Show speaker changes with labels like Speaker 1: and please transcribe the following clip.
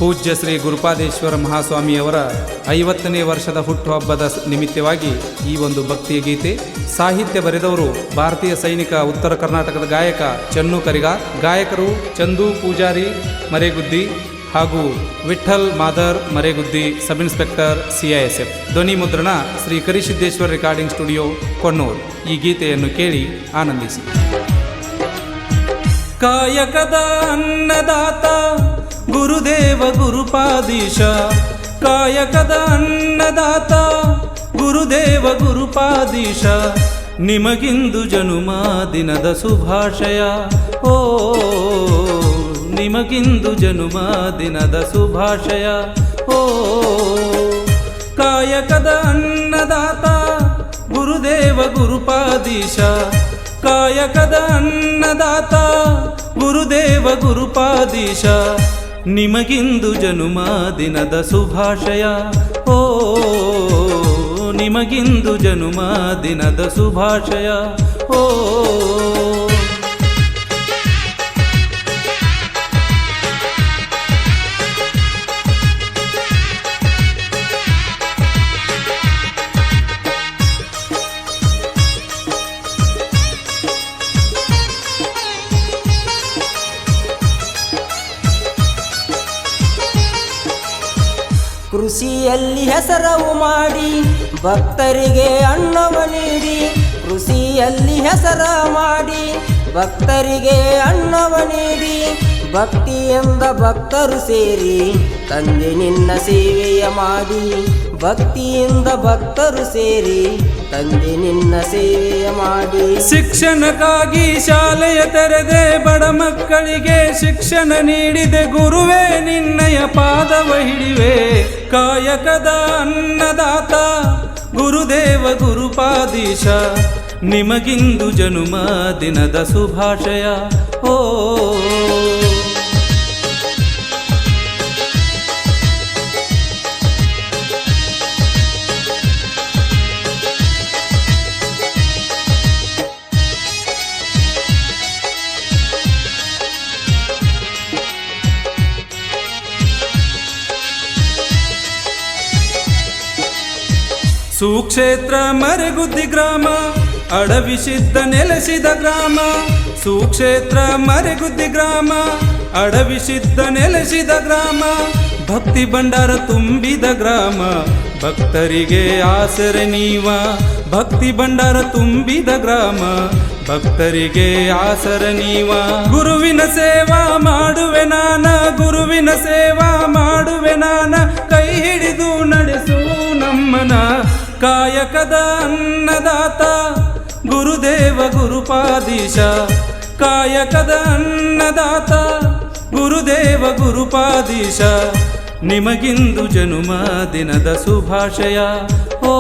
Speaker 1: ಪೂಜ್ಯ ಶ್ರೀ ಗುರುಪಾದೇಶ್ವರ ಮಹಾಸ್ವಾಮಿಯವರ 50ನೇ ವರ್ಷದ ಹುಟ್ಟುಹಬ್ಬದ ನಿಮಿತ್ತವಾಗಿ ಈ ಒಂದು ಭಕ್ತಿಯ ಗೀತೆ. ಸಾಹಿತ್ಯ ಬರೆದವರು ಭಾರತೀಯ ಸೈನಿಕ ಉತ್ತರ ಕರ್ನಾಟಕದ ಗಾಯಕ ಚನ್ನು ಕರಿಗಾರ್, ಗಾಯಕರು ಚಂದು ಪೂಜಾರಿ ಮರೇಗುದ್ದಿ ಹಾಗೂ Vithal Madar Mareguddi, sub inspector CISF. ಧ್ವನಿ ಮುದ್ರಣ ಶ್ರೀ ಕರಿಸಿದ್ದೇಶ್ವರ ರೆಕಾರ್ಡಿಂಗ್ ಸ್ಟುಡಿಯೋ, ಕೊಣ್ಣೂರು. ಈ ಗೀತೆಯನ್ನು ಕೇಳಿ ಆನಂದಿಸಿ. ಕಾಯಕದ ಅನ್ನದಾತ ಗುರುದೇವ ಗುರುಪಾದೀಶ, ಕಾಯಕದ ಅನ್ನದಾತ ಗುರುದೇವ ಗುರುಪಾದೀಶ, ನಿಮಗಿಂದು ಜನುಮ ದಿನದ ಶುಭಾಶಯ. ಓ ನಿಮಗಿಂದು ಜನುಮ ದಿನದ ಶುಭಾಶಯ. ಓ ಕಾಯಕದ ಅನ್ನದಾತ ಗುರುದೇವ ಗುರುಪಾದೀಶ, ಕಾಯಕದ ಅನ್ನದಾತ ಗುರುದೇವ ಗುರುಪಾದೀಶ, ನಿಮಗಿಂದು ಜನುಮ ದಿನದ ಶುಭಾಶಯ. ಓ ನಿಮಗಿಂದು ಜನುಮ ದಿನದ ಶುಭಾಶಯ. ಓ
Speaker 2: ಕೃಷಿಯಲ್ಲಿ ಹೆಸರವು ಮಾಡಿ ಭಕ್ತರಿಗೆ ಅನ್ನವ ನೀಡಿ, ಕೃಷಿಯಲ್ಲಿ ಹೆಸರ ಮಾಡಿ ಭಕ್ತರಿಗೆ ಅನ್ನವ ನೀಡಿ, ಭಕ್ತಿಯಿಂದ ಭಕ್ತರು ಸೇರಿ ತಂದೆ ನಿನ್ನ ಸೇವೆಯ ಮಾಡಿ, ಭಕ್ತಿಯಿಂದ ಭಕ್ತರು ಸೇರಿ ತಂದೆ ನಿನ್ನ ಸೇವೆಯ ಮಾಡಿ.
Speaker 1: ಶಿಕ್ಷಣಕ್ಕಾಗಿ ಶಾಲೆಯ ತೆರೆದೆ, ಬಡ ಮಕ್ಕಳಿಗೆ ಶಿಕ್ಷಣ ನೀಡಿದೆ, ಗುರುವೇ ನಿನ್ನಯ ಪಾದವ ಹಿಡಿವೆ. ಕಾಯಕದ ಅನ್ನದಾತ ಗುರುದೇವ ಗುರುಪಾದೀಶ, ನಿಮಗಿಂದು ಜನುಮ ದಿನದ ಶುಭಾಶಯ. ಓ ಸುಕ್ಷೇತ್ರ ಮರೆಗುದ್ದಿ ಗ್ರಾಮ, ಅಡವಿಸಿದ್ದ ನೆಲೆಸಿದ ಗ್ರಾಮ. ಸುಕ್ಷೇತ್ರ ಮರೆಗುದ್ದಿ ಗ್ರಾಮ, ಅಡವಿಸಿದ್ದ ನೆಲೆಸಿದ ಗ್ರಾಮ, ಭಕ್ತಿ ಭಂಡಾರ ತುಂಬಿದ ಗ್ರಾಮ, ಭಕ್ತರಿಗೆ ಆಸರೆ ನೀವ. ಭಕ್ತಿ ಭಂಡಾರ ತುಂಬಿದ ಗ್ರಾಮ, ಭಕ್ತರಿಗೆ ಆಸರ ನೀವ. ಗುರುವಿನ ಸೇವಾ ಮಾಡುವೆ ನಾನ, ಗುರುವಿನ ಸೇವಾ ಮಾಡುವೆ ನಾನ, ಕೈ ಹಿಡಿದು ನಡೆಸು ನಮ್ಮನ. ಕಾಯಕದ ಅನ್ನದಾತ ಗುರುದೇವ ಗುರುಪಾದೀಶ, ಕಾಯಕದ ಅನ್ನದಾತ ಗುರುದೇವ ಗುರುಪಾದೀಶ, ನಿಮಗಿಂದು ಜನುಮ ದಿನದ ಶುಭಾಶಯ. ಓ